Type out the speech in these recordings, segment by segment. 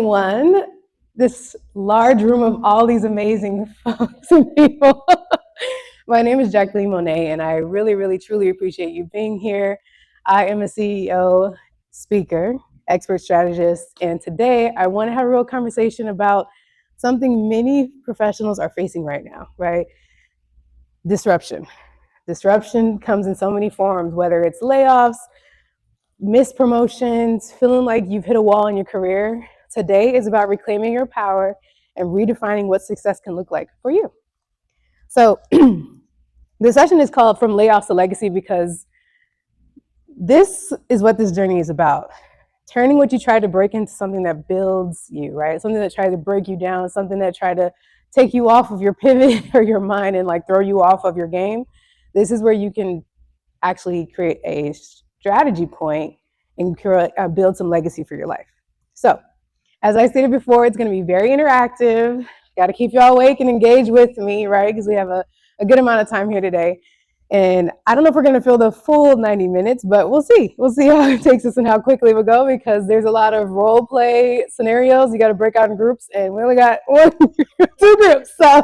everyone. This large room of all these amazing folks and people. My name is Jacqlene Monét, and I really, really, truly appreciate you being here. I am a CEO, speaker, expert strategist, and today I want to have a real conversation about something many professionals are facing right now, right? Disruption. Disruption comes in so many forms, whether it's layoffs, missed promotions, feeling like you've hit a wall in your career. Today is about reclaiming your power and redefining what success can look like for you. So the session is called From Layoffs to Legacy because this is what this journey is about. Turning what you try to break into something that builds you, right? Something that tried to break you down, something that tried to take you off of your pivot or your mind and like throw you off of your game. This is where you can actually create a strategy point and build some legacy for your life. So, as I stated before, it's going to be very interactive. Got to keep you all awake and engaged with me, right? Because we have a good amount of time here today. And I don't know if we're going to fill the full 90 minutes, but we'll see. We'll see how it takes us and how quickly we'll go, because there's a lot of role play scenarios. You got to break out in groups, and we only got two groups. So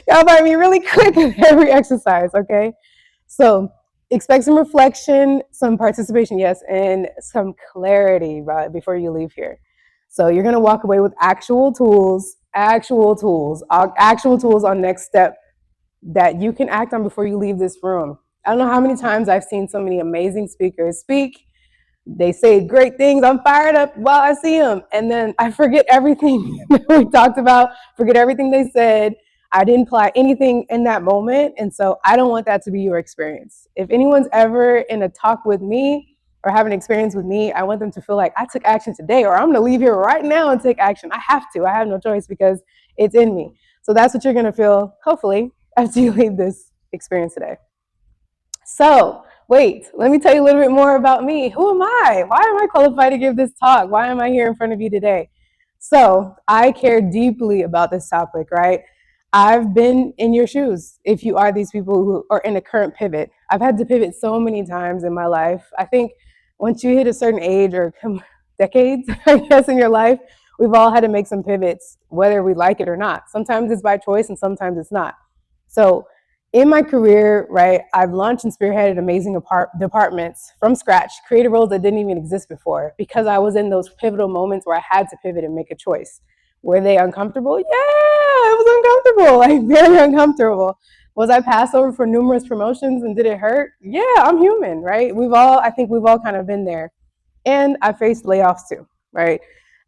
y'all might be really quick in every exercise, okay? So expect some reflection, some participation, yes, and some clarity, right, before you leave here. So you're going to walk away with actual tools on next step that you can act on before you leave this room. I don't know how many times I've seen so many amazing speakers speak. They say great things. I'm fired up while I see them. And then I forget everything that we talked about, forget everything they said. I didn't apply anything in that moment. And so I don't want that to be your experience. If anyone's ever in a talk with me or have an experience with me, I want them to feel like I took action today, or I'm going to leave here right now and take action. I have to. I have no choice because it's in me. So that's what you're going to feel, hopefully, after you leave this experience today. So wait, let me tell you a little bit more about me. Who am I? Why am I qualified to give this talk? Why am I here in front of you today? So I care deeply about this topic, right? I've been in your shoes. If you are these people who are in a current pivot, I've had to pivot so many times in my life. I think once you hit a certain age or decades, I guess, in your life, we've all had to make some pivots, whether we like it or not. Sometimes it's by choice and sometimes it's not. So in my career, right, I've launched and spearheaded amazing departments from scratch, creative roles that didn't even exist before, because I was in those pivotal moments where I had to pivot and make a choice. Were they uncomfortable? Yeah, it was uncomfortable, like very uncomfortable. Was I passed over for numerous promotions and did it hurt? Yeah, I'm human, right? I think we've all kind of been there. And I faced layoffs too, right?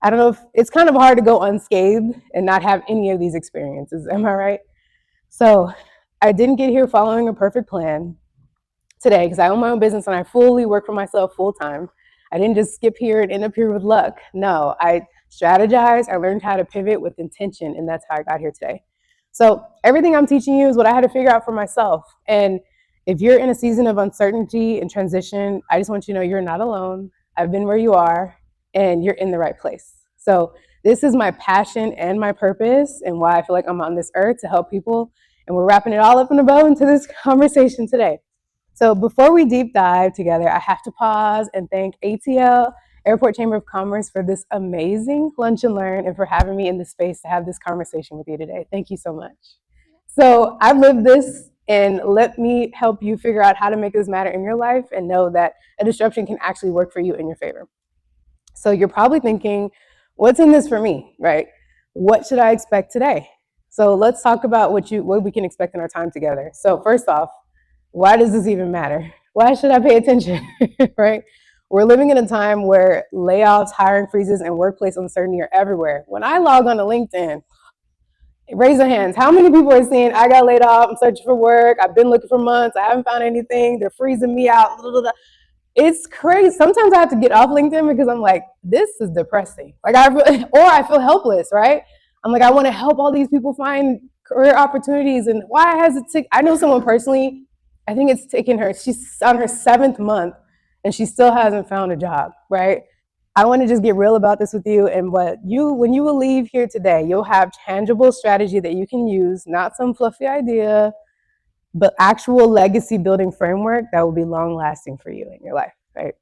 I don't know if it's kind of hard to go unscathed and not have any of these experiences, am I right? So I didn't get here following a perfect plan today because I own my own business and I fully work for myself full time. I didn't just skip here and end up here with luck. No, I strategized. I learned how to pivot with intention, and that's how I got here today. So everything I'm teaching you is what I had to figure out for myself. And if you're in a season of uncertainty and transition, I just want you to know you're not alone. I've been where you are, and you're in the right place. So this is my passion and my purpose and why I feel like I'm on this earth, to help people. And we're wrapping it all up in a bow into this conversation today. So before we deep dive together, I have to pause and thank ATL, Airport Chamber of Commerce, for this amazing lunch and learn and for having me in this space to have this conversation with you today. Thank you so much. So I've lived this, and let me help you figure out how to make this matter in your life and know that a disruption can actually work for you in your favor. So you're probably thinking, what's in this for me, right? What should I expect today? So let's talk about what we can expect in our time together. So first off, why does this even matter? Why should I pay attention, right? We're living in a time where layoffs, hiring freezes, and workplace uncertainty are everywhere. When I log on to LinkedIn, raise your hands. How many people are saying, I got laid off, I'm searching for work, I've been looking for months, I haven't found anything, they're freezing me out, blah, blah, blah. It's crazy. Sometimes I have to get off LinkedIn because I'm like, this is depressing. Like I feel helpless, right? I'm like, I want to help all these people find career opportunities, and why has it taken? I know someone personally, I think it's taken her, she's on her 7th month and she still hasn't found a job, right? I want to just get real about this with you, and when you will leave here today, you'll have tangible strategy that you can use, not some fluffy idea, but actual legacy building framework that will be long lasting for you in your life, right?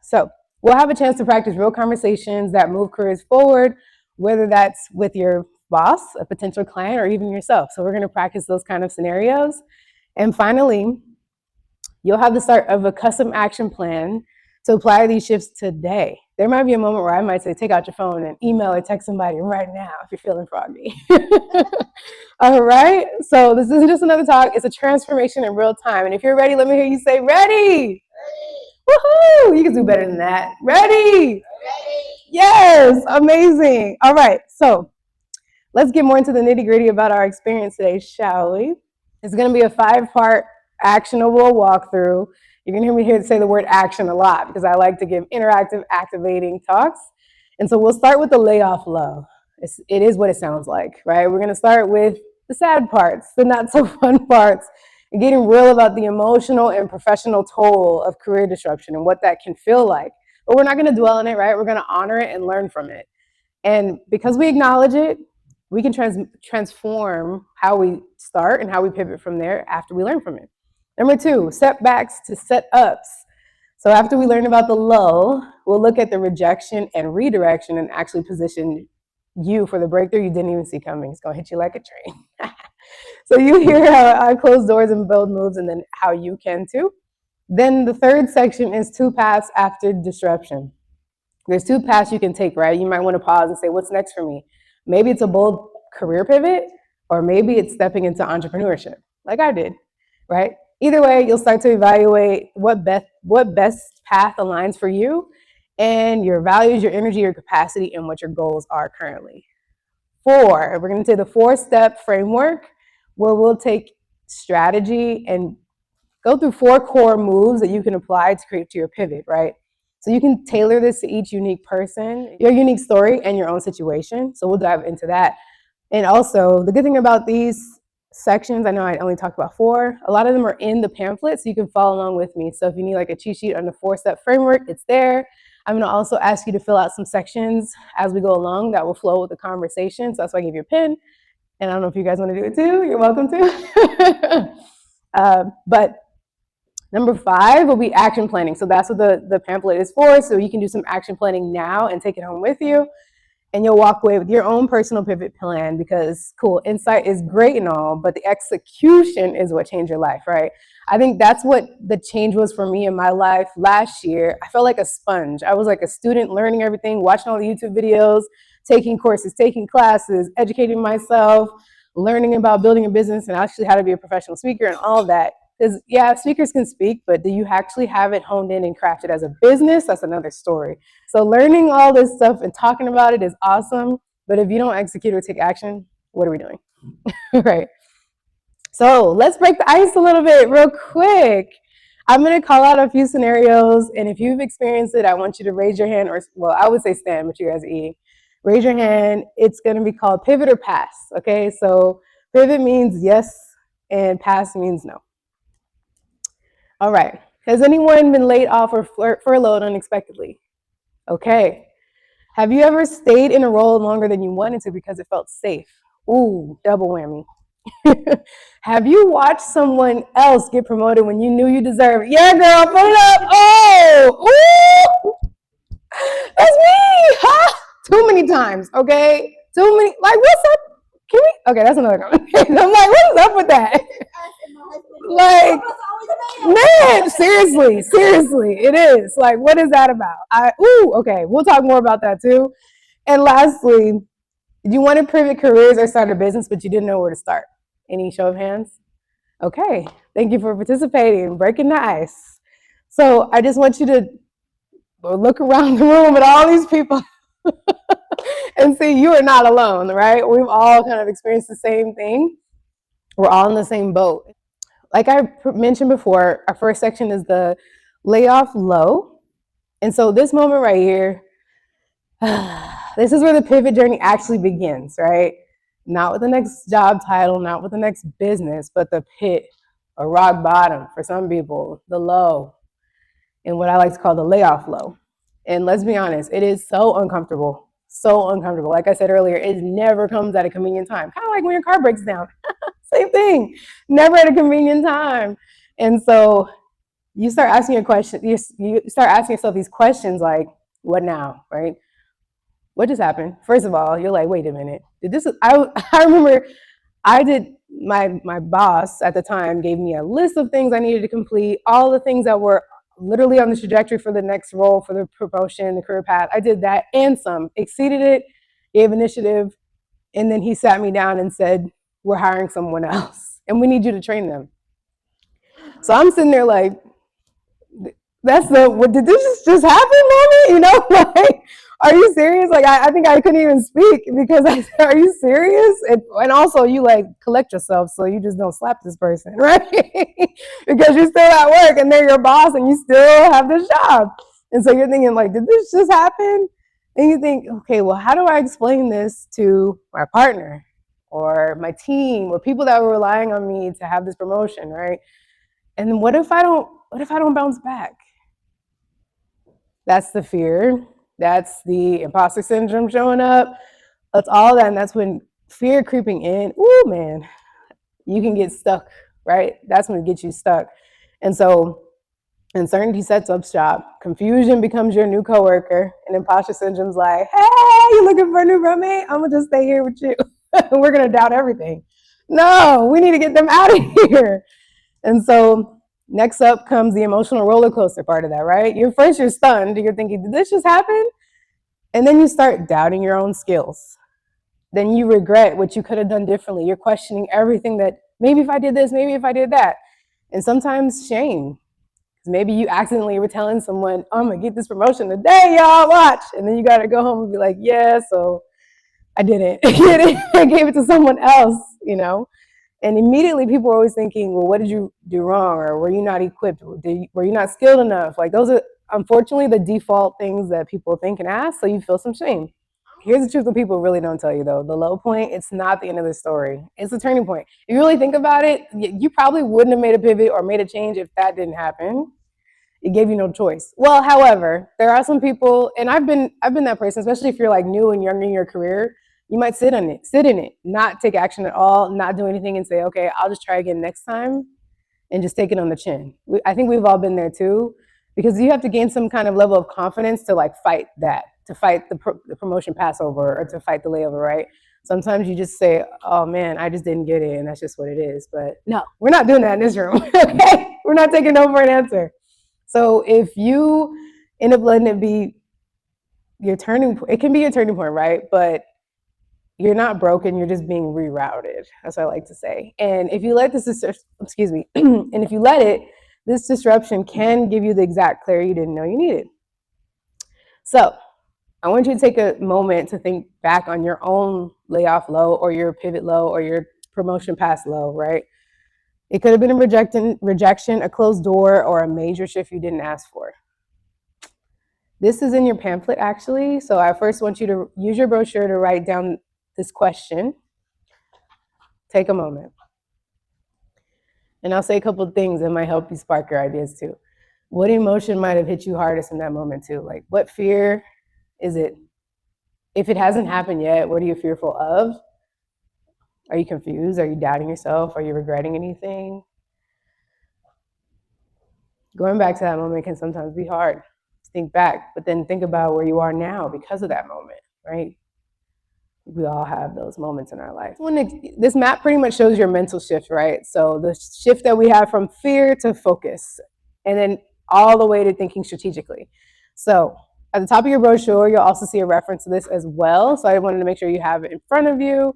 So we'll have a chance to practice real conversations that move careers forward whether that's with your boss, a potential client, or even yourself. So we're going to practice those kind of scenarios. And finally, you'll have the start of a custom action plan to apply these shifts today. There might be a moment where I might say, take out your phone and email or text somebody right now if you're feeling froggy. All right. So this isn't just another talk. It's a transformation in real time. And if you're ready, let me hear you say, ready. Woohoo! You can do better than that. Ready? Ready. Yes. Amazing. All right. So let's get more into the nitty-gritty about our experience today, shall we? It's going to be a 5-part actionable walkthrough. You're going to hear me here say the word action a lot because I like to give interactive, activating talks. And so we'll start with the layoff low. It is what it sounds like, right? We're going to start with the sad parts, the not so fun parts, and getting real about the emotional and professional toll of career disruption and what that can feel like. But we're not going to dwell on it, right? We're going to honor it and learn from it. And because we acknowledge it, we can transform how we start and how we pivot from there after we learn from it. Number 2, setbacks to setups. So after we learn about the low, we'll look at the rejection and redirection and actually position you for the breakthrough you didn't even see coming. It's going to hit you like a train. So you hear how I close doors and build moves, and then how you can too. Then the third section is 2 paths after disruption. There's 2 paths you can take, right? You might want to pause and say, what's next for me? Maybe it's a bold career pivot, or maybe it's stepping into entrepreneurship, like I did, right? Either way, you'll start to evaluate what best path aligns for you and your values, your energy, your capacity, and what your goals are currently. 4, we're going to take the 4-step framework where we'll take strategy and go through 4 core moves that you can apply to create to your pivot, right? So you can tailor this to each unique person, your unique story, and your own situation. So we'll dive into that. And also, the good thing about these sections, I know I only talked about 4, a lot of them are in the pamphlet, so you can follow along with me. So if you need like a cheat sheet on the 4-step framework, it's there. I'm going to also ask you to fill out some sections as we go along that will flow with the conversation. So that's why I gave you a pen. And I don't know if you guys want to do it too. You're welcome to. But number 5 will be action planning. So that's what the pamphlet is for. So you can do some action planning now and take it home with you. And you'll walk away with your own personal pivot plan because, cool, insight is great and all, but the execution is what changed your life, right? I think that's what the change was for me in my life last year. I felt like a sponge. I was like a student learning everything, watching all the YouTube videos, taking courses, taking classes, educating myself, learning about building a business and actually how to be a professional speaker and all of that. Because, yeah, speakers can speak, but do you actually have it honed in and crafted as a business? That's another story. So learning all this stuff and talking about it is awesome, but if you don't execute or take action, what are we doing? Right. So let's break the ice a little bit real quick. I'm going to call out a few scenarios, and if you've experienced it, I want you to raise your hand, or, well, I would say stand, but you guys are eating. Raise your hand. It's going to be called pivot or pass, okay? So pivot means yes, and pass means no. All right. Has anyone been laid off or furloughed unexpectedly? Okay. Have you ever stayed in a role longer than you wanted to because it felt safe? Ooh, double whammy. Have you watched someone else get promoted when you knew you deserved it? Yeah, girl, put it up. Oh, ooh, that's me. Huh? Too many times, okay? Too many. Like, what's up? Can we? Okay, that's another conversation. I'm like, what's up with that? Like, man, seriously, it is. Like, what is that about? Okay, we'll talk more about that too. And lastly, you want to pivot careers or start a business, but you didn't know where to start. Any show of hands? Okay, thank you for participating, breaking the ice. So I just want you to look around the room at all these people and see you are not alone, right? We've all kind of experienced the same thing. We're all in the same boat. Like I mentioned before, our first section is the layoff low. And so this moment right here, this is where the pivot journey actually begins, right? Not with the next job title, not with the next business, but the pit or rock bottom for some people, the low, and what I like to call the layoff low. And let's be honest, it is so uncomfortable, so uncomfortable. Like I said earlier, it never comes at a convenient time. Kind of like when your car breaks down. Same thing, never at a convenient time. And so you start asking your question, you start asking yourself these questions like, what now, right? what just happened? First of all, you're like, wait a minute. I remember my boss at the time gave me a list of things I needed to complete, all the things that were literally on the trajectory for the next role, for the promotion, the career path. I did that and some, exceeded it, gave initiative, and then he sat me down and said, we're hiring someone else and we need you to train them. So I'm sitting there like, what did this just happen, mommy? You know, like, are you serious? Like, I think I couldn't even speak because I said, are you serious? And also, you like collect yourself so you just don't slap this person, right? Because you're still at work and they're your boss and you still have this job. And so you're thinking, like, did this just happen? And you think, okay, well, how do I explain this to my partner or my team or people that were relying on me to have this promotion, right? And what if I don't bounce back? That's the fear. That's the imposter syndrome showing up. That's all that. And that's when fear creeping in, ooh, man, you can get stuck, right? That's when it gets you stuck. And so uncertainty sets up shop. Confusion becomes your new coworker. And imposter syndrome's like, hey, you looking for a new roommate? I'm going to just stay here with you. We're going to doubt everything. No, we need to get them out of here. And so next up comes the emotional roller coaster part of that, right? You're stunned. You're thinking, did this just happen? And then you start doubting your own skills. Then you regret what you could have done differently. You're questioning everything that maybe if I did this, maybe if I did that. And sometimes shame. Maybe you accidentally were telling someone, oh, I'm going to get this promotion today, y'all, watch. And then you got to go home and be like, yeah, so I didn't get it. I gave it to someone else, you know? And immediately people are always thinking, well, what did you do wrong? Or were you not equipped? Were you not skilled enough? Like those are, unfortunately, the default things that people think and ask, so you feel some shame. Here's the truth that people really don't tell you, though. The low point, it's not the end of the story. It's the turning point. If you really think about it, you probably wouldn't have made a pivot or made a change if that didn't happen. It gave you no choice. Well, however, there are some people, and I've been that person, especially if you're like new and young in your career, you might sit in it, not take action at all, not do anything and say, okay, I'll just try again next time and just take it on the chin. I think we've all been there too, because you have to gain some kind of level of confidence to like fight that, to fight the promotion passover or to fight the layover, right? Sometimes you just say, oh man, I just didn't get it and that's just what it is. But no, we're not doing that in this room, okay? We're not taking no for an answer. So if you end up letting it be your turning point, it can be your turning point, right? But you're not broken, you're just being rerouted. That's what I like to say. And if you let this, and if you let it, this disruption can give you the exact clarity you didn't know you needed. So I want you to take a moment to think back on your own layoff low or your pivot low or your promotion pass low, right? It could have been a rejection, a closed door, or a major shift you didn't ask for. This is in your pamphlet, actually. So I first want you to use your brochure to write down this question. Take a moment. And I'll say a couple of things that might help you spark your ideas too. What emotion might have hit you hardest in that moment too? Like, what fear is it? If it hasn't happened yet, what are you fearful of? Are you confused? Are you doubting yourself? Are you regretting anything? Going back to that moment can sometimes be hard. Think back, but then think about where you are now because of that moment, right? We all have those moments in our life. This map pretty much shows your mental shift, right? So the shift that we have from fear to focus, and then all the way to thinking strategically. So at the top of your brochure, you'll also see a reference to this as well. So I wanted to make sure you have it in front of you.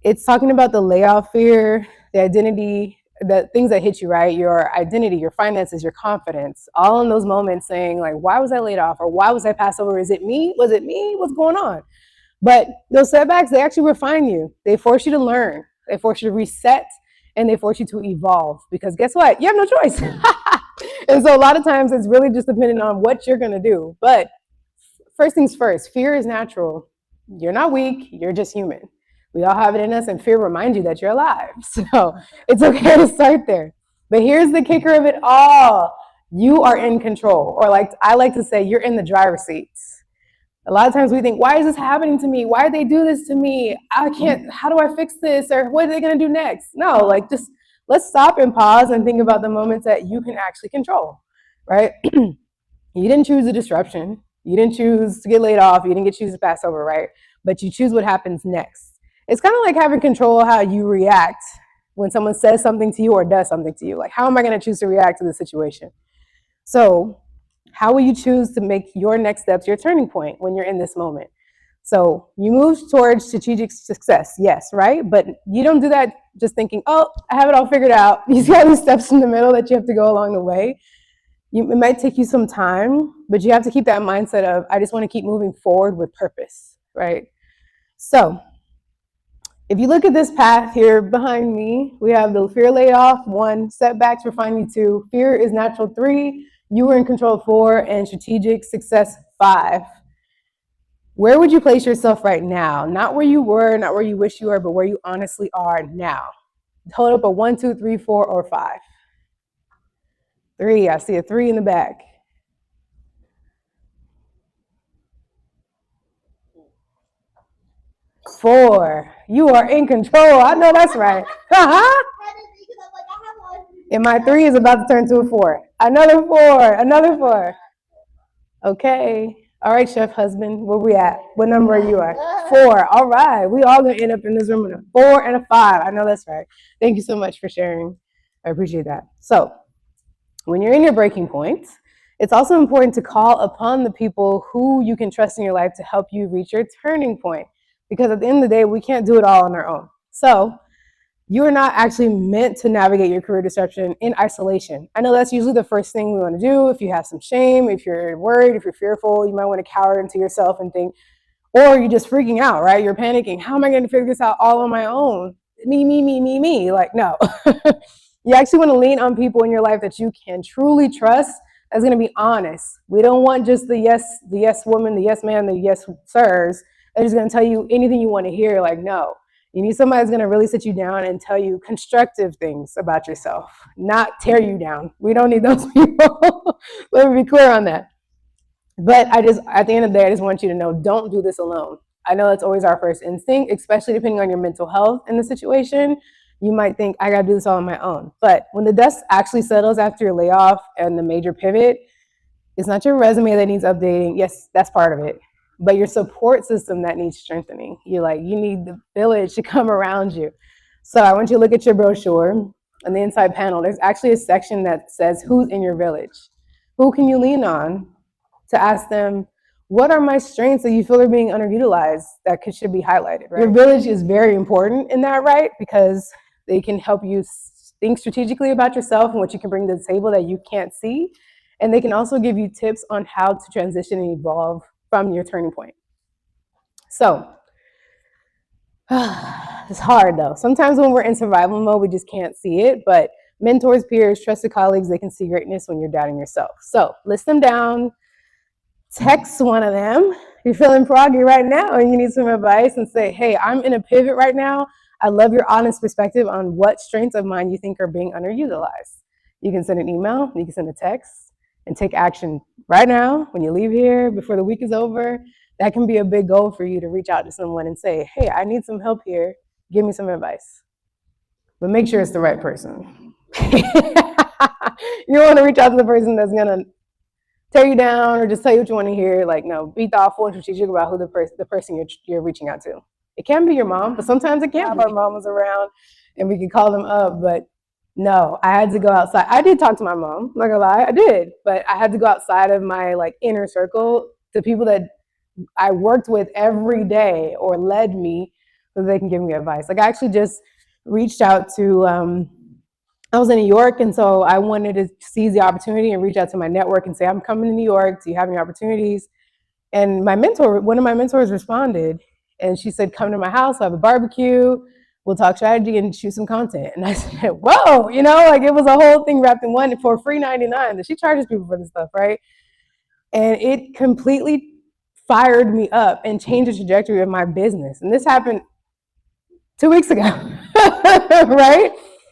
It's talking about the layoff fear, the identity, the things that hit you, right? Your identity, your finances, your confidence, all in those moments saying like, why was I laid off? Or why was I passed over? Is it me? Was it me? What's going on? But those setbacks, they actually refine you. They force you to learn. They force you to reset, and they force you to evolve. Because guess what? You have no choice. And so a lot of times it's really just dependent on what you're going to do. But first things first, fear is natural. You're not weak. You're just human. We all have it in us, and fear reminds you that you're alive. So it's okay to start there. But here's the kicker of it all. You are in control. Or like I like to say, you're in the driver's seat. A lot of times we think, why is this happening to me? Why did they do this to me? How do I fix this? Or what are they going to do next? No, like just let's stop and pause and think about the moments that you can actually control, right? You didn't choose the disruption. You didn't choose to get laid off. You didn't choose to pass over, right? But you choose what happens next. It's kind of like having control of how you react when someone says something to you or does something to you. Like, how am I going to choose to react to the situation? So how will you choose to make your next steps your turning point when you're in this moment? So you move towards strategic success, yes, right? But you don't do that just thinking, oh, I have it all figured out. You got these steps in the middle that you have to go along the way. It might take you some time, but you have to keep that mindset of, I just want to keep moving forward with purpose, right? So if you look at this path here behind me, we have the fear layoff, 1, setbacks refining 2, fear is natural 3, you were in control 4, and strategic success 5. Where would you place yourself right now? Not where you were, not where you wish you were, but where you honestly are now. Hold up a 1, 2, 3, 4, or 5. 3, I see a 3 in the back. 4, you are in control. I know that's right. And my 3 is about to turn to a 4. Another 4, another 4. Okay. All right, chef husband, where we at? What number are you at? 4. All right. We all gonna end up in this room with a 4 and a 5. I know that's right. Thank you so much for sharing. I appreciate that. So when you're in your breaking point, it's also important to call upon the people who you can trust in your life to help you reach your turning point. Because at the end of the day, we can't do it all on our own. So you are not actually meant to navigate your career disruption in isolation. I know that's usually the first thing we want to do. If you have some shame, if you're worried, if you're fearful, you might want to cower into yourself and think, or you're just freaking out, right? You're panicking. How am I going to figure this out all on my own? Me. Like, no. You actually want to lean on people in your life that you can truly trust that's going to be honest. We don't want just the yes woman, the yes man, the yes sirs. They're just going to tell you anything you want to hear. Like, no. You need somebody that's going to really sit you down and tell you constructive things about yourself, not tear you down. We don't need those people. Let me be clear on that. But at the end of the day, I just want you to know, don't do this alone. I know that's always our first instinct, especially depending on your mental health in the situation. You might think, I got to do this all on my own. But when the dust actually settles after your layoff and the major pivot, it's not your resume that needs updating. Yes, that's part of it. But your support system that needs strengthening. You need the village to come around you. So I want you to look at your brochure. On the inside panel, there's actually a section that says who's in your village. Who can you lean on to ask them, what are my strengths that you feel are being underutilized that should be highlighted, right? Your village is very important in that, right? Because they can help you think strategically about yourself and what you can bring to the table that you can't see. And they can also give you tips on how to transition and evolve from your turning point. So, it's hard though. Sometimes when we're in survival mode, we just can't see it, but mentors, peers, trusted colleagues, they can see greatness when you're doubting yourself. So list them down, text one of them. You're feeling froggy right now and you need some advice and say, hey, I'm in a pivot right now. I love your honest perspective on what strengths of mine you think are being underutilized. You can send an email, you can send a text, and take action right now when you leave here before the week is over. That can be a big goal for you to reach out to someone and say, hey, I need some help here. Give me some advice. But make sure it's the right person. You don't want to reach out to the person that's going to tear you down or just tell you what you want to hear. Like, no, be thoughtful and strategic about who the person you're reaching out to. It can be your mom, but sometimes it can't be. Our mom was around and we can call them up, but no, I had to go outside. I did talk to my mom, I'm not gonna lie, I did, but I had to go outside of my inner circle to people that I worked with every day or led me so they can give me advice. I actually just reached out to, I was in New York, and so I wanted to seize the opportunity and reach out to my network and say, I'm coming to New York, do you have any opportunities? And one of my mentors responded, and she said, come to my house, I'll have a barbecue, we'll talk strategy and shoot some content. And I said, whoa, it was a whole thing wrapped in one for free 99 that she charges people for this stuff, right? And it completely fired me up and changed the trajectory of my business. And this happened 2 weeks ago, right?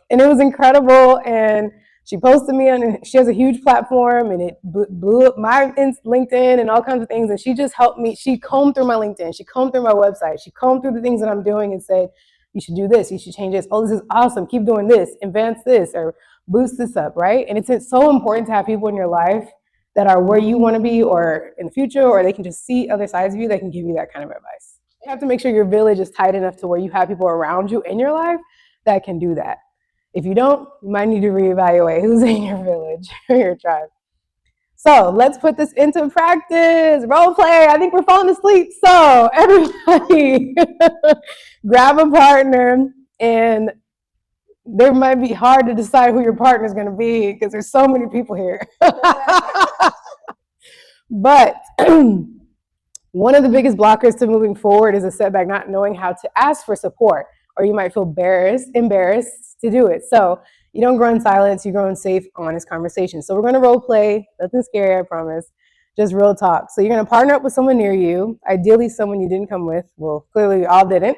And it was incredible. And she posted me on, she has a huge platform, and it blew up my LinkedIn and all kinds of things. And she just helped me. She combed through my LinkedIn. She combed through my website. She combed through the things that I'm doing and said, you should do this, you should change this. Oh, this is awesome, keep doing this, advance this, or boost this up, right? And it's so important to have people in your life that are where you want to be or in the future, or they can just see other sides of you that can give you that kind of advice. You have to make sure your village is tight enough to where you have people around you in your life that can do that. If you don't, you might need to reevaluate who's in your village or your tribe. So let's put this into practice. Role play. I think we're falling asleep. So everybody grab a partner, and there might be hard to decide who your partner is going to be because there's so many people here. But one of the biggest blockers to moving forward is a setback, not knowing how to ask for support, or you might feel embarrassed to do it. So you don't grow in silence, you grow in safe, honest conversation. So we're going to role play, nothing scary, I promise, just real talk. So you're going to partner up with someone near you, ideally someone you didn't come with. Well, clearly you all didn't.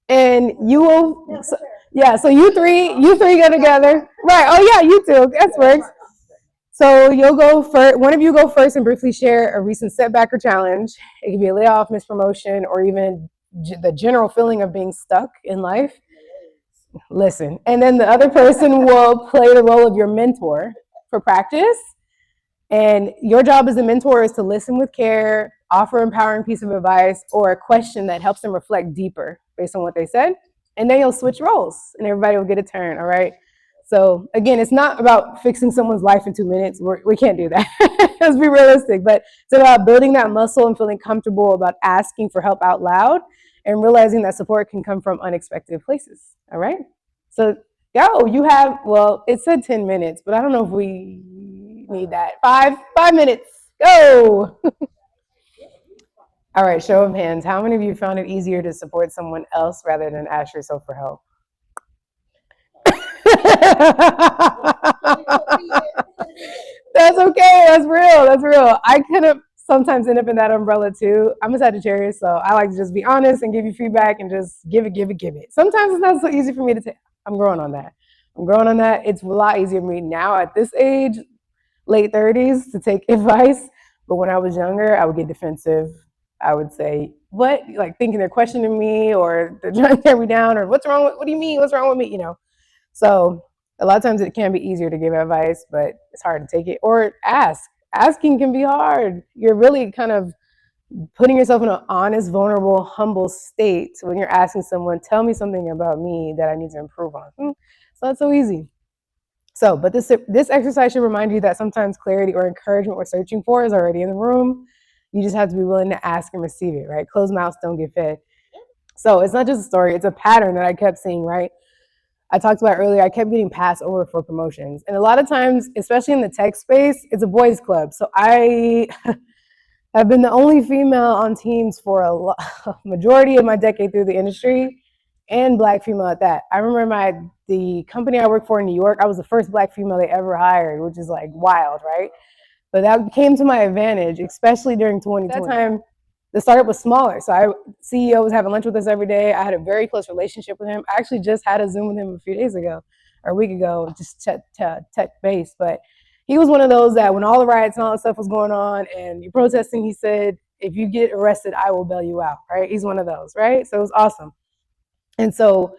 And you will, so you three go together. Right, oh yeah, you two, that works. So you'll go first, one of you go first and briefly share a recent setback or challenge. It could be a layoff, mispromotion, or even the general feeling of being stuck in life. Listen, and then the other person will play the role of your mentor for practice. And your job as a mentor is to listen with care, offer an empowering piece of advice, or a question that helps them reflect deeper based on what they said. And then you'll switch roles and everybody will get a turn, all right? So again, it's not about fixing someone's life in 2 minutes. We can't do that. Let's be realistic. But it's about building that muscle and feeling comfortable about asking for help out loud and realizing that support can come from unexpected places. All right? So go. You have, well, it said 10 minutes, but I don't know if we need that. 5 minutes. Go. All right, show of hands. How many of you found it easier to support someone else rather than ask yourself for help? That's okay. That's real. I kind of sometimes end up in that umbrella too. I'm a Sagittarius, so I like to just be honest and give you feedback and just give it. Sometimes it's not so easy for me to take. I'm growing on that. It's a lot easier for me now at this age, late 30s, to take advice. But when I was younger, I would get defensive. I would say, what? Like thinking they're questioning me or they're trying to tear me down or what do you mean? What's wrong with me? You know? So a lot of times it can be easier to give advice, but it's hard to take it or ask. Asking can be hard. You're really kind of putting yourself in an honest, vulnerable, humble state when you're asking someone, tell me something about me that I need to improve on. It's not so easy. So, but this exercise should remind you that sometimes clarity or encouragement we're searching for is already in the room. You just have to be willing to ask and receive it, right? Closed mouths don't get fed. So it's not just a story, it's a pattern that I kept seeing, right? I talked about earlier, I kept getting passed over for promotions. And a lot of times, especially in the tech space, it's a boys' club. So I have been the only female on teams for a majority of my decade through the industry, and Black female at that. I remember the company I worked for in New York, I was the first Black female they ever hired, which is like wild, right? But that came to my advantage, especially during 2020. At that time, the startup was smaller. So CEO was having lunch with us every day. I had a very close relationship with him. I actually just had a Zoom with him a few days ago, or a week ago, just tech-based. But he was one of those that when all the riots and all that stuff was going on and you're protesting, he said, if you get arrested, I will bail you out, right? He's one of those, right? So it was awesome. And so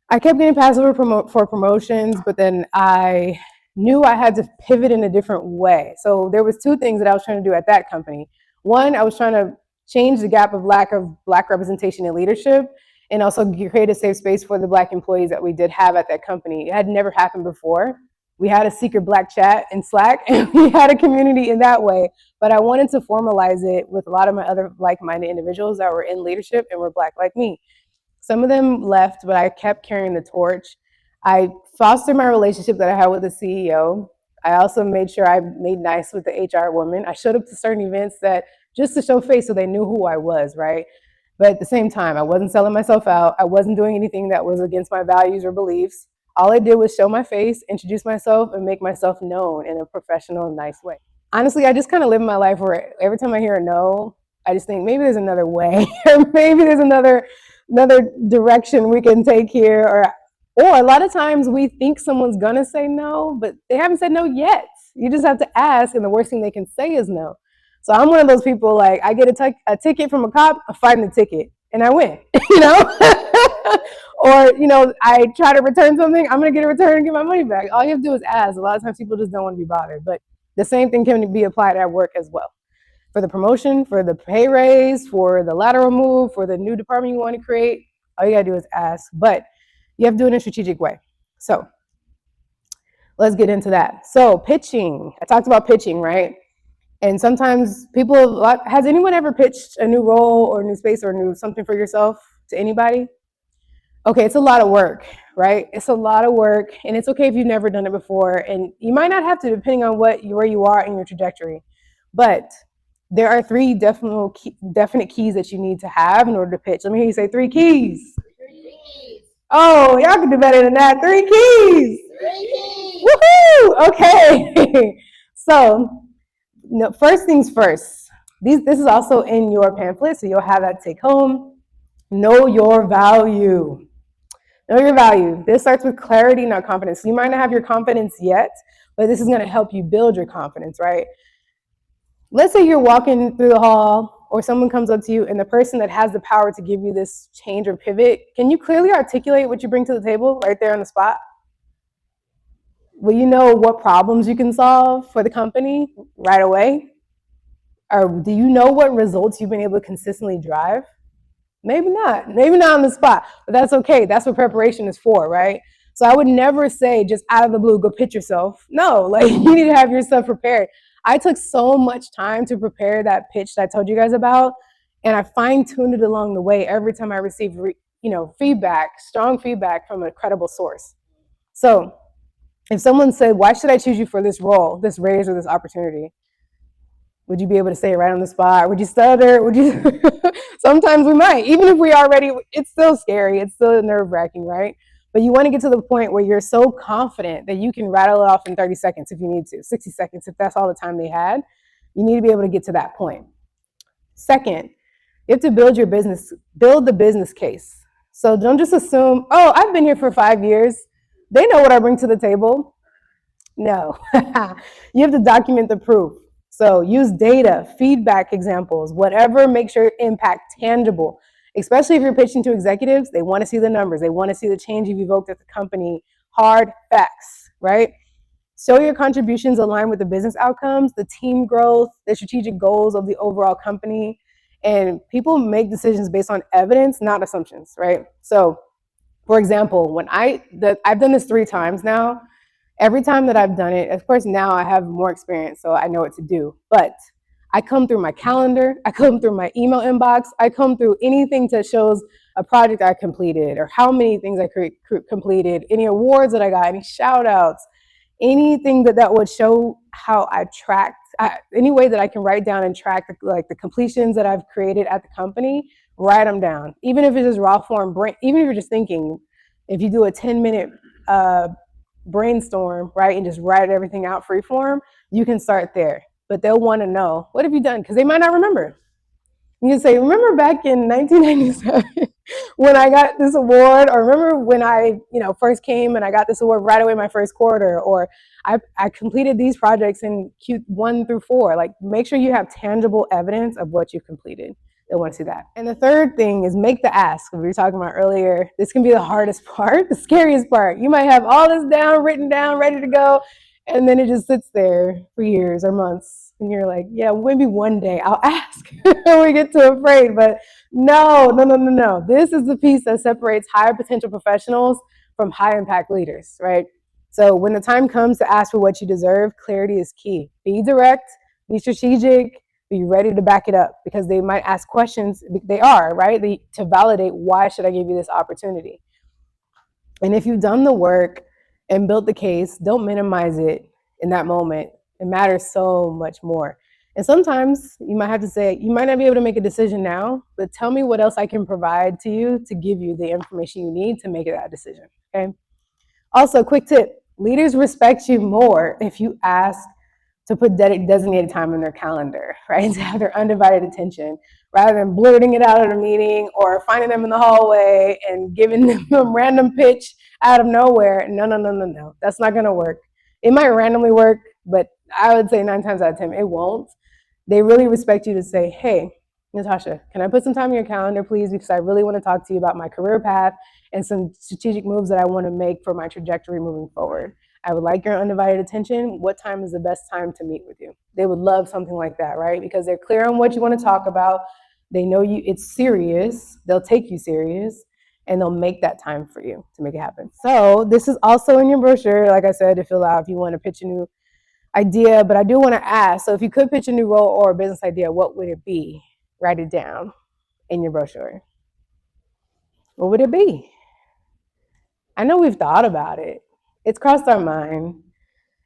I kept getting passed over for promotions, but then I knew I had to pivot in a different way. So there was 2 things that I was trying to do at that company. One, I was trying to change the gap of lack of Black representation in leadership and also create a safe space for the Black employees that we did have at that company. It had never happened before. We had a secret Black chat in Slack and we had a community in that way, but I wanted to formalize it with a lot of my other like-minded individuals that were in leadership and were Black like me. Some of them left, but I kept carrying the torch. I fostered my relationship that I had with the CEO. I also made sure I made nice with the HR woman. I showed up to certain events that just to show face so they knew who I was, right? But at the same time, I wasn't selling myself out. I wasn't doing anything that was against my values or beliefs. All I did was show my face, introduce myself, and make myself known in a professional and nice way. Honestly, I just kind of live my life where every time I hear a no, I just think maybe there's another way, or maybe there's another direction we can take here, or a lot of times we think someone's gonna say no, but they haven't said no yet. You just have to ask, and the worst thing they can say is no. So I'm one of those people, like, I get a ticket from a cop, I'm fighting the ticket, and I win, you know? Or, you know, I try to return something, I'm gonna get a return and get my money back. All you have to do is ask. A lot of times people just don't want to be bothered. But The same thing can be applied at work as well. For the promotion, for the pay raise, for the lateral move, for the new department you want to create, all you gotta do is ask, but you have to do it in a strategic way. So let's get into that. So pitching, I talked about pitching, right? And sometimes people, has anyone ever pitched a new role or a new space or new something for yourself to anybody? Okay, it's a lot of work, right? It's a lot of work, and it's okay if you've never done it before, and you might not have to, depending on where you are in your trajectory. But there are three definite keys that you need to have in order to pitch. Let me hear you say 3 keys. 3 keys. Oh, y'all can do better than that. 3 keys. 3 keys. Woohoo! Okay. So, first things first. This is also in your pamphlet, so you'll have that to take home. Know your value. Know your value. This starts with clarity, not confidence. You might not have your confidence yet, but this is going to help you build your confidence, right? Let's say you're walking through the hall or someone comes up to you and the person that has the power to give you this change or pivot, can you clearly articulate what you bring to the table right there on the spot? Will you know what problems you can solve for the company right away? Or do you know what results you've been able to consistently drive? Maybe not on the spot, but that's okay. That's what preparation is for, right? So I would never say just out of the blue, go pitch yourself. No, like you need to have yourself prepared. I took so much time to prepare that pitch that I told you guys about, and I fine-tuned it along the way every time I received, feedback, strong feedback from a credible source. So if someone said, why should I choose you for this role, this raise, or this opportunity? Would you be able to say it right on the spot? Would you stutter? Would you? Sometimes we might. Even if we are ready, it's still scary. It's still nerve-wracking, right? But you want to get to the point where you're so confident that you can rattle it off in 30 seconds if you need to, 60 seconds if that's all the time they had. You need to be able to get to that point. Second, you have to build the business case. So don't just assume, oh, I've been here for 5 years. They know what I bring to the table. No. You have to document the proof. So use data, feedback examples, whatever makes your impact tangible. Especially if you're pitching to executives, they want to see the numbers. They want to see the change you've evoked at the company. Hard facts, right? Show your contributions align with the business outcomes, the team growth, the strategic goals of the overall company. And people make decisions based on evidence, not assumptions, right? So, for example, I've done this 3 times now. Every time that I've done it, of course, now I have more experience, so I know what to do. But I come through my calendar, I come through my email inbox, I come through anything that shows a project I completed or how many things I completed, any awards that I got, any shout outs, anything that would show how I tracked, any way that I can write down and track the completions that I've created at the company, write them down. Even if it's just raw form, even if you're just thinking, if you do a 10-minute brainstorm, right, and just write everything out free form, you can start there. But they'll want to know, what have you done? Because they might not remember. You can say, remember back in 1997 when I got this award, or remember when I first came and I got this award right away my first quarter, or I completed these projects in Q1 through 4. Like, make sure you have tangible evidence of what you've completed. They want to see that. And the third thing is make the ask. We were talking about earlier, this can be the hardest part, the scariest part. You might have all this written down, ready to go, and then it just sits there for years or months. And you're like, yeah, maybe one day I'll ask. We get too afraid, but no. This is the piece that separates higher potential professionals from high impact leaders, right? So when the time comes to ask for what you deserve, clarity is key. Be direct, be strategic, be ready to back it up, because they might ask questions. They are, right? To validate, why should I give you this opportunity? And if you've done the work and built the case, don't minimize it in that moment. It matters so much more. And sometimes you might have to say, you might not be able to make a decision now, but tell me what else I can provide to you to give you the information you need to make that decision, okay? Also, quick tip, leaders respect you more if you ask to put designated time in their calendar, right? To have their undivided attention, rather than blurting it out at a meeting or finding them in the hallway and giving them a random pitch out of nowhere. No. That's not gonna work. It might randomly work, but I would say 9 times out of 10, it won't. They really respect you to say, hey, Natasha, can I put some time in your calendar, please? Because I really want to talk to you about my career path and some strategic moves that I want to make for my trajectory moving forward. I would like your undivided attention. What time is the best time to meet with you? They would love something like that, right? Because they're clear on what you want to talk about. They know you it's serious. They'll take you serious and they'll make that time for you to make it happen. So this is also in your brochure, like I said, to fill out if you want to pitch a new idea. But I do want to ask, so if you could pitch a new role or a business idea, what would it be? Write it down in your brochure. What would it be? I know we've thought about it. It's crossed our mind.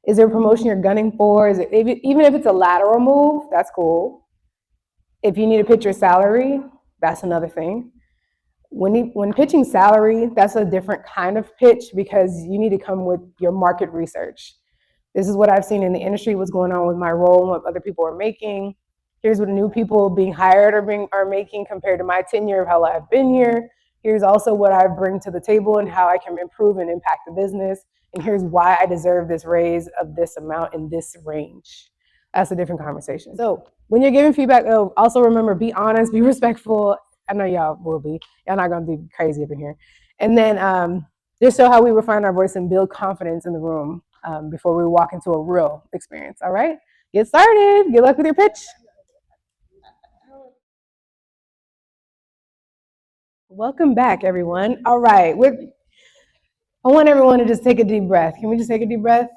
Is there a promotion you're gunning for? Is it, even if it's a lateral move, that's cool. If you need to pitch your salary, that's another thing. When pitching salary, that's a different kind of pitch because you need to come with your market research. This is what I've seen in the industry, what's going on with my role and what other people are making. Here's what new people being hired are making compared to my tenure of how I've been here. Here's also what I bring to the table and how I can improve and impact the business. And here's why I deserve this raise of this amount in this range. That's a different conversation. So when you're giving feedback, also remember, be honest, be respectful. I know y'all will be. Y'all not gonna be crazy up in here. And then just show how we refine our voice and build confidence in the room before we walk into a real experience. All right? Get started. Good luck with your pitch. Welcome back, everyone. All right. I want everyone to just take a deep breath. Can we just take a deep breath?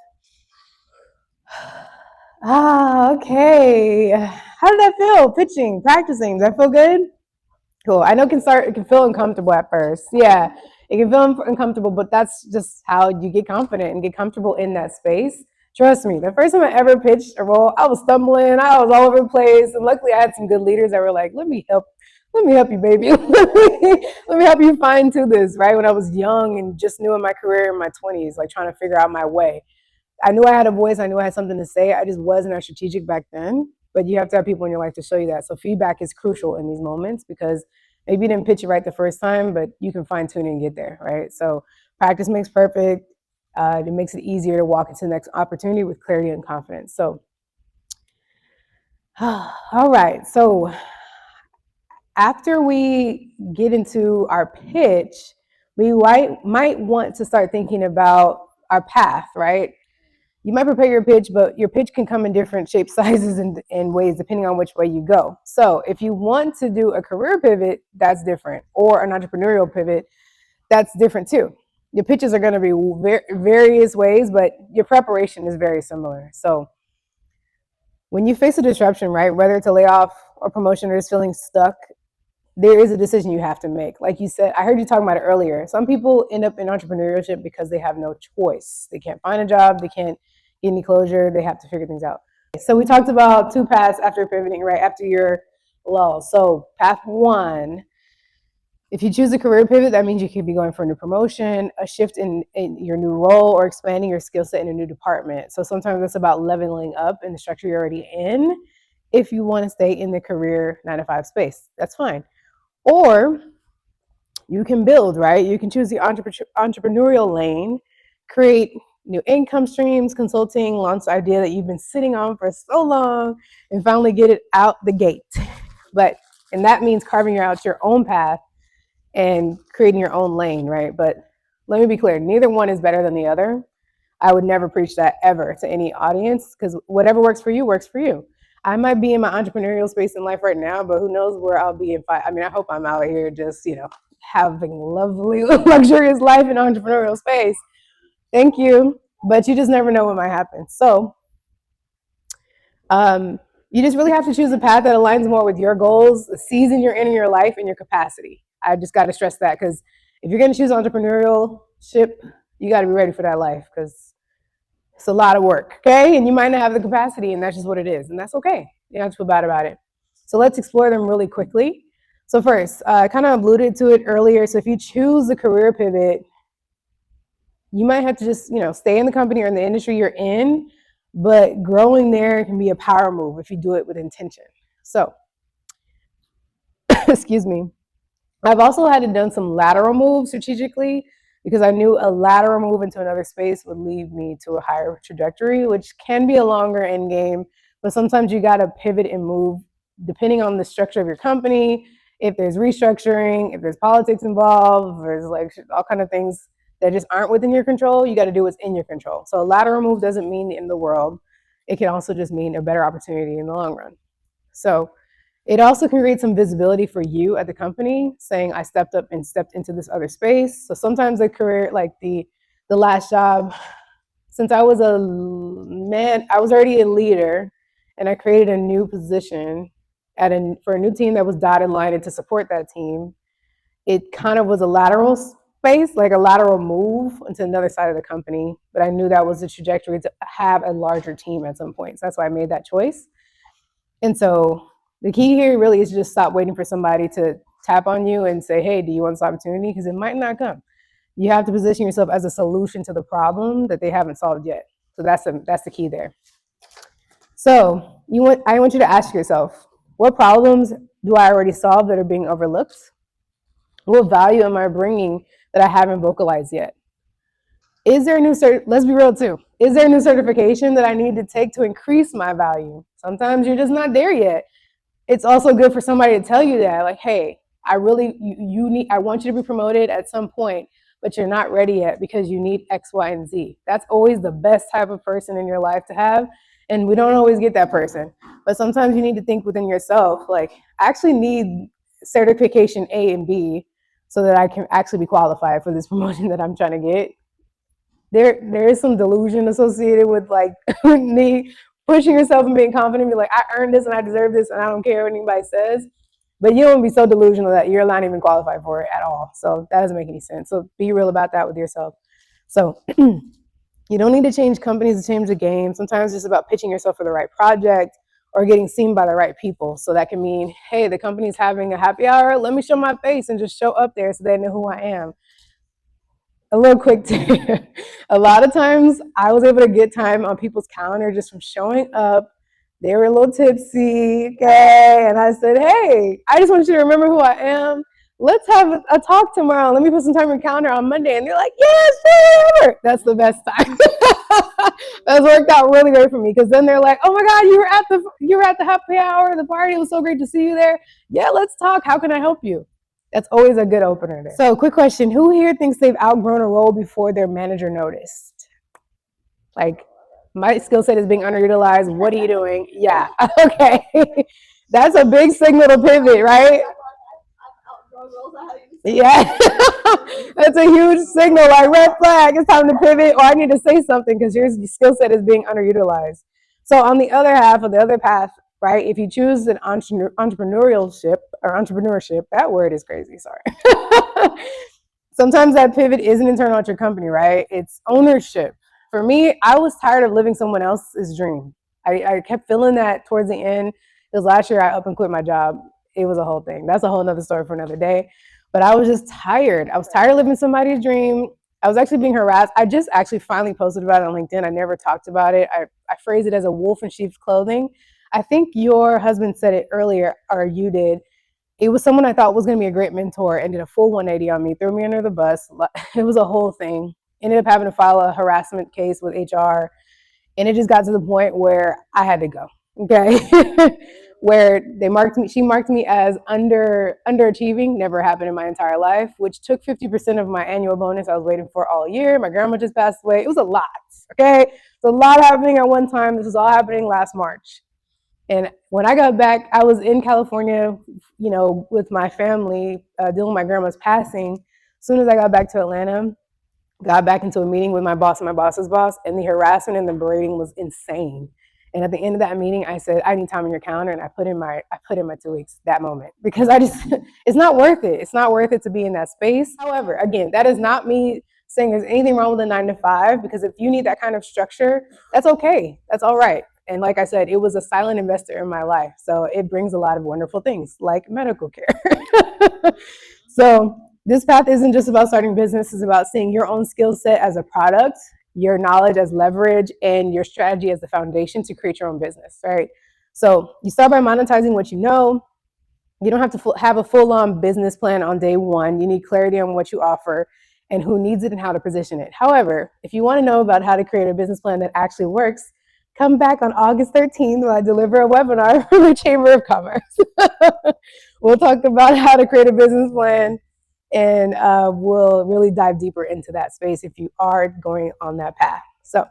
Okay. How did that feel? Pitching, practicing. Does that feel good? Cool. I know it can feel uncomfortable at first. Yeah, it can feel uncomfortable, but that's just how you get confident and get comfortable in that space. Trust me, the first time I ever pitched a role, I was stumbling, I was all over the place, and luckily I had some good leaders that were like, let me help you, baby. Let me help you find to this, right? When I was young and just new in my career in my 20s, like trying to figure out my way. I knew I had a voice, I knew I had something to say. I just wasn't as strategic back then. But you have to have people in your life to show you that. So feedback is crucial in these moments because maybe you didn't pitch it right the first time, but you can fine tune it and get there, right? So practice makes perfect. It makes it easier to walk into the next opportunity with clarity and confidence. So, all right. So after we get into our pitch, we might want to start thinking about our path, right? You might prepare your pitch, but your pitch can come in different shapes, sizes, and ways depending on which way you go. So if you want to do a career pivot, that's different, or an entrepreneurial pivot, that's different too. Your pitches are going to be various ways, but your preparation is very similar. So when you face a disruption, right, whether it's a layoff or promotion or just feeling stuck, there is a decision you have to make. Like you said, I heard you talking about it earlier. Some people end up in entrepreneurship because they have no choice. They can't find a job. They can't get any closure. They have to figure things out. So we talked about two paths after pivoting, right? After your lull. So path one, if you choose a career pivot, that means you could be going for a new promotion, a shift in your new role, or expanding your skill set in a new department. So sometimes it's about leveling up in the structure you're already in. If you want to stay in the career 9-to-5 space, that's fine. Or you can build, right? You can choose the entrepreneurial lane, create new income streams, consulting, launch the idea that you've been sitting on for so long, and finally get it out the gate. And that means carving out your own path and creating your own lane, right? But let me be clear, neither one is better than the other. I would never preach that ever to any audience because whatever works for you works for you. I might be in my entrepreneurial space in life right now, but who knows where I'll be in 5. I mean, I hope I'm out here just, having a lovely, luxurious life in entrepreneurial space. Thank you. But you just never know what might happen. So you just really have to choose a path that aligns more with your goals, the season you're in your life, and your capacity. I just got to stress that because if you're going to choose entrepreneurship, you got to be ready for that life because it's a lot of work, okay? And you might not have the capacity, and that's just what it is, and that's okay. You don't have to feel bad about it. So let's explore them really quickly. So first, I kind of alluded to it earlier. So if you choose the career pivot, you might have to just, stay in the company or in the industry you're in, but growing there can be a power move if you do it with intention. So, excuse me. I've also had to done some lateral moves strategically because I knew a lateral move into another space would lead me to a higher trajectory, which can be a longer end game, but sometimes you got to pivot and move depending on the structure of your company. If there's restructuring, if there's politics involved, there's like all kind of things that just aren't within your control, you got to do what's in your control. So a lateral move doesn't mean the end of the world. It can also just mean a better opportunity in the long run. So it also can create some visibility for you at the company, saying I stepped up and stepped into this other space. So sometimes a career like the last job, since I was I was already a leader, and I created a new position for a new team that was dotted lined to support that team. It kind of was a lateral space, like a lateral move into another side of the company. But I knew that was the trajectory to have a larger team at some point. So that's why I made that choice. And so the key here really is to just stop waiting for somebody to tap on you and say, hey, do you want this opportunity? Because it might not come. You have to position yourself as a solution to the problem that they haven't solved yet. So that's the key there. So I want you to ask yourself, what problems do I already solve that are being overlooked? What value am I bringing that I haven't vocalized yet? Is there a new let's be real too. Is there a new certification that I need to take to increase my value? Sometimes you're just not there yet. It's also good for somebody to tell you that, like, hey, I want you to be promoted at some point, but you're not ready yet because you need X, Y, and Z. That's always the best type of person in your life to have. And we don't always get that person. But sometimes you need to think within yourself, like, I actually need certification A and B so that I can actually be qualified for this promotion that I'm trying to get. There is some delusion associated with like me pushing yourself and being confident, be like, I earned this and I deserve this and I don't care what anybody says. But you don't be so delusional that you're not even qualified for it at all. So that doesn't make any sense. So be real about that with yourself. So you don't need to change companies to change the game. Sometimes it's just about pitching yourself for the right project or getting seen by the right people. So that can mean, hey, the company's having a happy hour. Let me show my face and just show up there so they know who I am. A little quick tip. A lot of times I was able to get time on people's calendar just from showing up. They were a little tipsy, okay? And I said, hey, I just want you to remember who I am. Let's have a talk tomorrow. Let me put some time on your calendar on Monday. And they're like, yes, sure. That's the best time. That's worked out really great for me because then they're like, oh my God, you were at the happy hour, the party. It was so great to see you there. Yeah, let's talk. How can I help you? That's always a good opener there. So quick question, who here thinks they've outgrown a role before their manager noticed? Like, my skill set is being underutilized. What are you doing? Yeah, okay. That's a big signal to pivot, right? Yeah, that's a huge signal, like red flag, it's time to pivot, or I need to say something because your skill set is being underutilized. So on the other half of the other path, right, if you choose an entrepreneurship, that word is crazy, sorry. Sometimes that pivot isn't internal at your company, right? It's ownership. For me, I was tired of living someone else's dream. I kept feeling that towards the end. Because last year I up and quit my job. It was a whole thing. That's a whole nother story for another day. But I was just tired. I was tired of living somebody's dream. I was actually being harassed. I just actually finally posted about it on LinkedIn. I never talked about it. I phrased it as a wolf in sheep's clothing. I think your husband said it earlier, or you did. It was someone I thought was going to be a great mentor and did a full 180 on me, threw me under the bus. It was a whole thing. Ended up having to file a harassment case with HR. And it just got to the point where I had to go, okay? Where she marked me as underachieving, never happened in my entire life, which took 50% of my annual bonus I was waiting for all year. My grandma just passed away. It was a lot, okay? It's a lot happening at one time. This was all happening last March. And when I got back, I was in California, with my family, dealing with my grandma's passing. As soon as I got back to Atlanta, got back into a meeting with my boss and my boss's boss, and the harassment and the berating was insane. And at the end of that meeting, I said, I need time on your calendar, and I put in my 2 weeks that moment because it's not worth it. It's not worth it to be in that space. However, again, that is not me saying there's anything wrong with a 9 to 5, because if you need that kind of structure, that's okay. That's all right. And like I said, it was a silent investor in my life. So it brings a lot of wonderful things like medical care. So this path isn't just about starting business. It's about seeing your own skill set as a product, your knowledge as leverage, and your strategy as the foundation to create your own business, right? So you start by monetizing what you know. You don't have to have a full-on business plan on day one. You need clarity on what you offer and who needs it and how to position it. However, if you want to know about how to create a business plan that actually works, come back on August 13th when I deliver a webinar for the Chamber of Commerce. We'll talk about how to create a business plan And we'll really dive deeper into that space if you are going on that path. So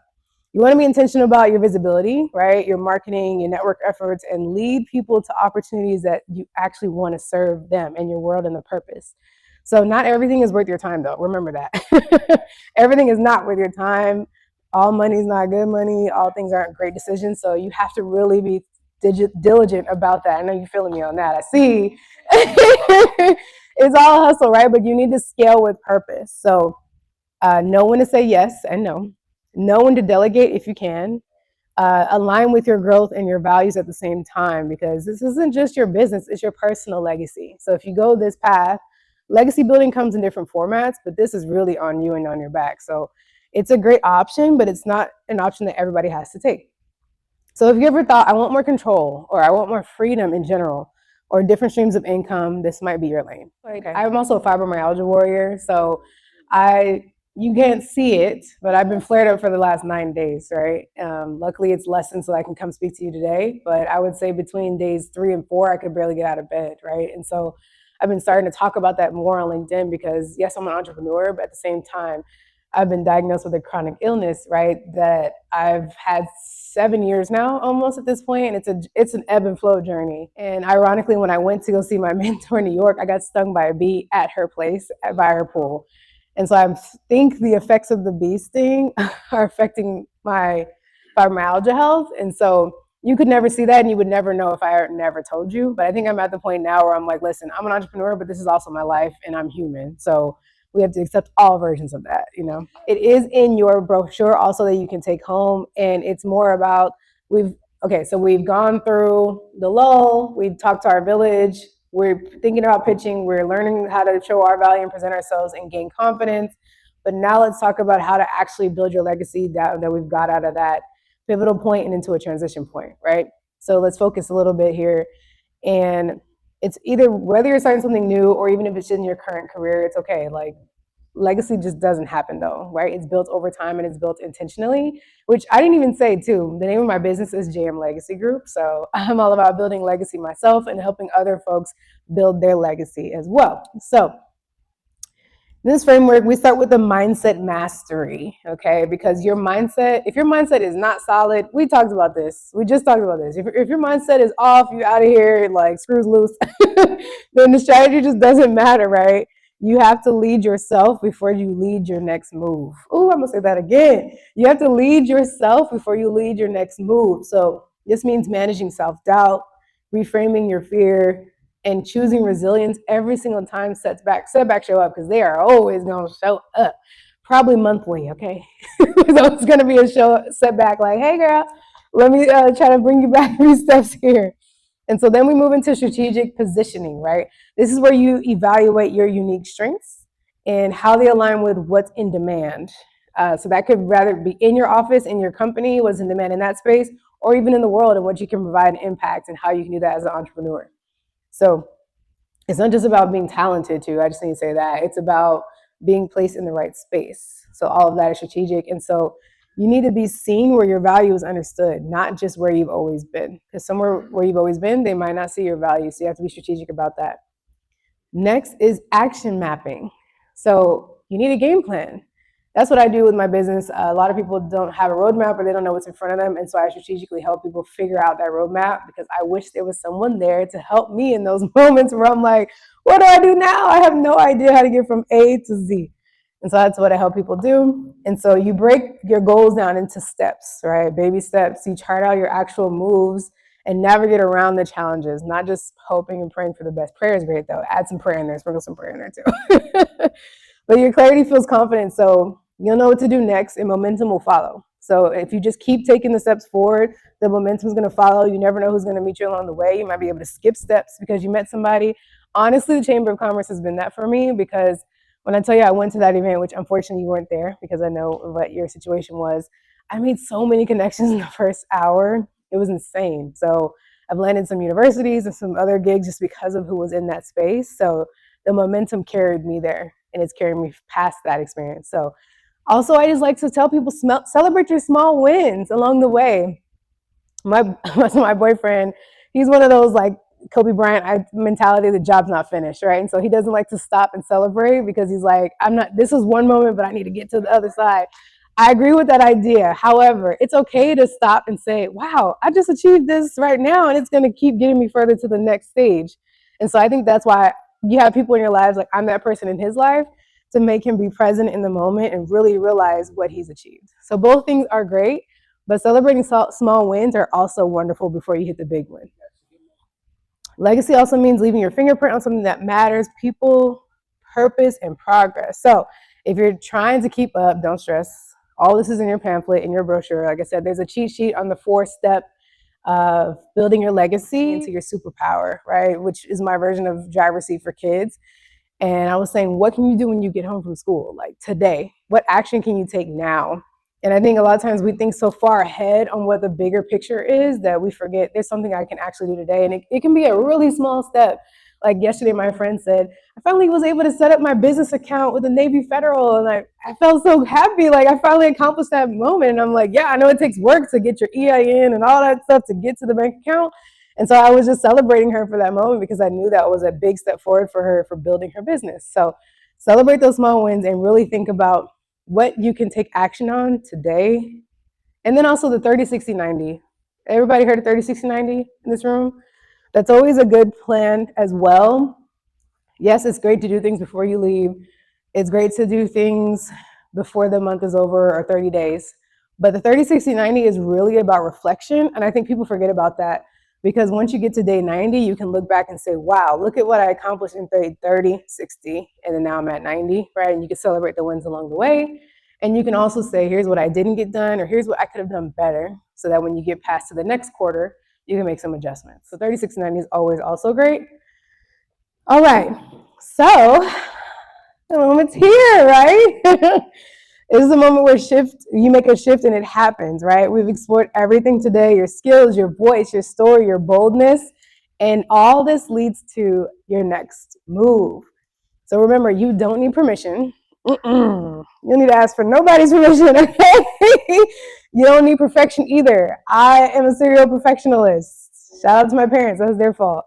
you want to be intentional about your visibility, right? Your marketing, your network efforts, and lead people to opportunities that you actually want to serve them and your world and the purpose. So not everything is worth your time, though. Remember that. Everything is not worth your time. All money is not good money. All things aren't great decisions. So you have to really be diligent about that. I know you're feeling me on that. I see. It's all hustle, right? But you need to scale with purpose. So know when to say yes and no. Know when to delegate if you can. Align with your growth and your values at the same time, because this isn't just your business, it's your personal legacy. So if you go this path, legacy building comes in different formats, but this is really on you and on your back. So it's a great option, but it's not an option that everybody has to take. So if you ever thought, I want more control, or I want more freedom in general, or different streams of income, this might be your lane. Like, I'm also a fibromyalgia warrior, so you can't see it, but I've been flared up for the last 9 days, right? Luckily, it's lessened so I can come speak to you today, but I would say between days 3 and 4, I could barely get out of bed, right? And so I've been starting to talk about that more on LinkedIn because, yes, I'm an entrepreneur, but at the same time, I've been diagnosed with a chronic illness, right, that I've had 7 years now, almost at this point, and it's an ebb and flow journey. And ironically, when I went to go see my mentor in New York, I got stung by a bee at her place, by her pool. And so I think the effects of the bee sting are affecting my fibromyalgia health. And so you could never see that, and you would never know if I never told you. But I think I'm at the point now where I'm like, listen, I'm an entrepreneur, but this is also my life, and I'm human. So we have to accept all versions of that, you know. It is in your brochure also that you can take home, and it's more about we've gone through the lull, we've talked to our village, we're thinking about pitching, we're learning how to show our value and present ourselves and gain confidence. But now let's talk about how to actually build your legacy that we've got out of that pivotal point and into a transition point, right? So let's focus a little bit here. And it's either whether you're starting something new or even if it's in your current career, it's okay. Like, legacy just doesn't happen though, right? It's built over time and it's built intentionally, which I didn't even say too. The name of my business is JM Legacy Group. So I'm all about building legacy myself and helping other folks build their legacy as well. So in this framework, we start with the mindset mastery, okay? Because if your mindset is not solid, we just talked about this. If your mindset is off, you're out of here, like screws loose, then the strategy just doesn't matter, right? You have to lead yourself before you lead your next move. Oh, I'm gonna say that again. You have to lead yourself before you lead your next move. So this means managing self-doubt, reframing your fear, and choosing resilience every single time setbacks show up, because they are always going to show up, probably monthly, okay? So it's going to be a setback like, hey girl, let me try to bring you back 3 steps here. And so then we move into strategic positioning, right? This is where you evaluate your unique strengths and how they align with what's in demand. So that could rather be in your office, in your company, what's in demand in that space, or even in the world and what you can provide impact and how you can do that as an entrepreneur. So it's not just about being talented too. I just need to say that. It's about being placed in the right space. So all of that is strategic. And so you need to be seen where your value is understood, not just where you've always been. Because somewhere where you've always been, they might not see your value. So you have to be strategic about that. Next is action mapping. So you need a game plan. That's what I do with my business. A lot of people don't have a roadmap or they don't know what's in front of them. And so I strategically help people figure out that roadmap, because I wish there was someone there to help me in those moments where I'm like, what do I do now? I have no idea how to get from A to Z. And so that's what I help people do. And so you break your goals down into steps, right? Baby steps. You chart out your actual moves and navigate around the challenges, not just hoping and praying for the best. Prayer is great though. Add some prayer in there, sprinkle some prayer in there too. But your clarity feels confident, so you'll know what to do next, and momentum will follow. So if you just keep taking the steps forward, the momentum is going to follow. You never know who's going to meet you along the way. You might be able to skip steps because you met somebody. Honestly, the Chamber of Commerce has been that for me, because when I tell you I went to that event, which unfortunately you weren't there because I know what your situation was, I made so many connections in the first hour. It was insane. So I've landed some universities and some other gigs just because of who was in that space. So the momentum carried me there, and it's carried me past that experience. So also, I just like to tell people, celebrate your small wins along the way. My boyfriend, he's one of those like Kobe Bryant mentality, the job's not finished, right? And so he doesn't like to stop and celebrate because he's like, this is one moment, but I need to get to the other side. I agree with that idea. However, it's okay to stop and say, wow, I just achieved this right now, and it's going to keep getting me further to the next stage. And so I think that's why you have people in your lives, like I'm that person in his life, to make him be present in the moment and really realize what he's achieved. So both things are great, but celebrating small wins are also wonderful before you hit the big win. Legacy also means leaving your fingerprint on something that matters, people, purpose, and progress. So if you're trying to keep up, don't stress. All this is in your pamphlet, in your brochure. Like I said, there's a cheat sheet on the 4-step of building your legacy into your superpower, right? Which is my version of driver's seat for kids. And I was saying, what can you do when you get home from school? Like today, what action can you take now? And I think a lot of times we think so far ahead on what the bigger picture is that we forget there's something I can actually do today. And it can be a really small step. Like yesterday, my friend said, I finally was able to set up my business account with the Navy Federal. And I felt so happy. Like I finally accomplished that moment. And I'm like, yeah, I know it takes work to get your EIN and all that stuff to get to the bank account. And so I was just celebrating her for that moment because I knew that was a big step forward for her for building her business. So celebrate those small wins and really think about what you can take action on today. And then also the 30, 60, 90. Everybody heard of 30, 60, 90 in this room? That's always a good plan as well. Yes, it's great to do things before you leave. It's great to do things before the month is over or 30 days. But the 30, 60, 90 is really about reflection. And I think people forget about that because once you get to day 90, you can look back and say, wow, look at what I accomplished in 30, 60, and then now I'm at 90, right? And you can celebrate the wins along the way. And you can also say, here's what I didn't get done, or here's what I could have done better, so that when you get past to the next quarter, you can make some adjustments. So 30, 60, 90 is always also great. All right, so the moment's here, right? This is the moment where you make a shift and it happens, right? We've explored everything today, your skills, your voice, your story, your boldness, and all this leads to your next move. So remember, you don't need permission. You don't need to ask for nobody's permission, okay? You don't need perfection either. I am a serial perfectionist. Shout out to my parents, that was their fault.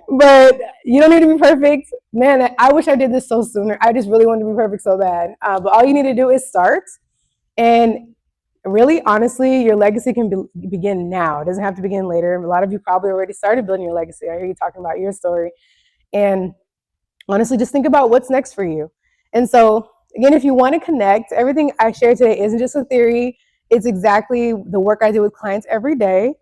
But you don't need to be perfect. Man, I wish I did this so sooner. I just really wanted to be perfect so bad. But all you need to do is start. And really, honestly, your legacy can begin now. It doesn't have to begin later. A lot of you probably already started building your legacy. I hear you talking about your story. And honestly, just think about what's next for you. And so, again, if you want to connect, everything I shared today isn't just a theory. It's exactly the work I do with clients every day.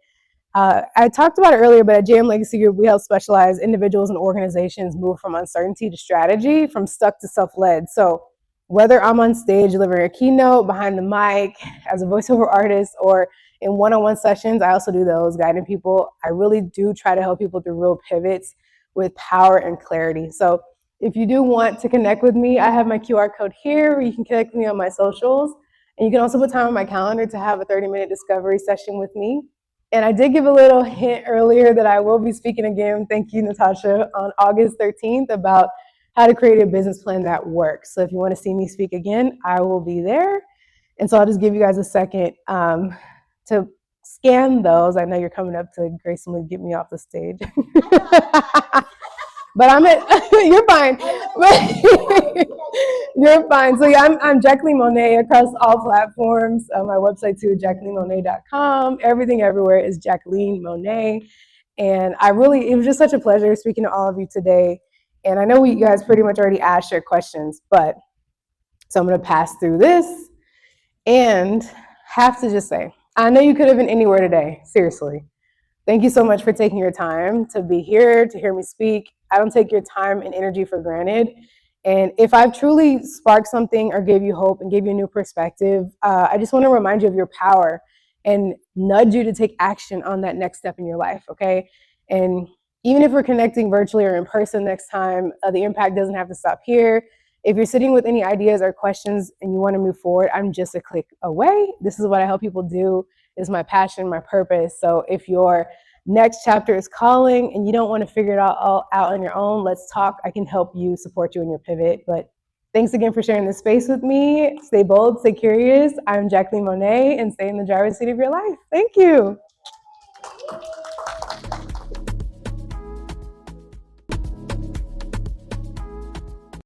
I talked about it earlier, but at JM Legacy Group, we help specialized individuals and organizations move from uncertainty to strategy, from stuck to self-led. So whether I'm on stage delivering a keynote, behind the mic, as a voiceover artist, or in one-on-one sessions, I also do those, guiding people. I really do try to help people through real pivots with power and clarity. So if you do want to connect with me, I have my QR code here, or you can connect with me on my socials. And you can also put time on my calendar to have a 30-minute discovery session with me. And I did give a little hint earlier that I will be speaking again, thank you, Natasha, on August 13th about how to create a business plan that works. So if you want to see me speak again, I will be there. And so I'll just give you guys a second to scan those. I know you're coming up to gracefully get me off the stage. But you're fine. You're fine. So yeah, I'm Jacqlene Monét across all platforms. My website too, jacqlenemonét.com. Everything everywhere is Jacqlene Monét. And it was just such a pleasure speaking to all of you today. And I know you guys pretty much already asked your questions, so I'm going to pass through this and have to just say, I know you could have been anywhere today, seriously. Thank you so much for taking your time to be here, to hear me speak. I don't take your time and energy for granted. And if I've truly sparked something or gave you hope and gave you a new perspective, I just want to remind you of your power and nudge you to take action on that next step in your life, okay? And even if we're connecting virtually or in person next time, the impact doesn't have to stop here. If you're sitting with any ideas or questions and you want to move forward, I'm just a click away. This is what I help people do. It's my passion, my purpose. So if your next chapter is calling and you don't want to figure it all out on your own, let's talk. I can help you, support you in your pivot. But thanks again for sharing this space with me. Stay bold, stay curious. I'm Jacqlene Monét, and stay in the driver's seat of your life. Thank you.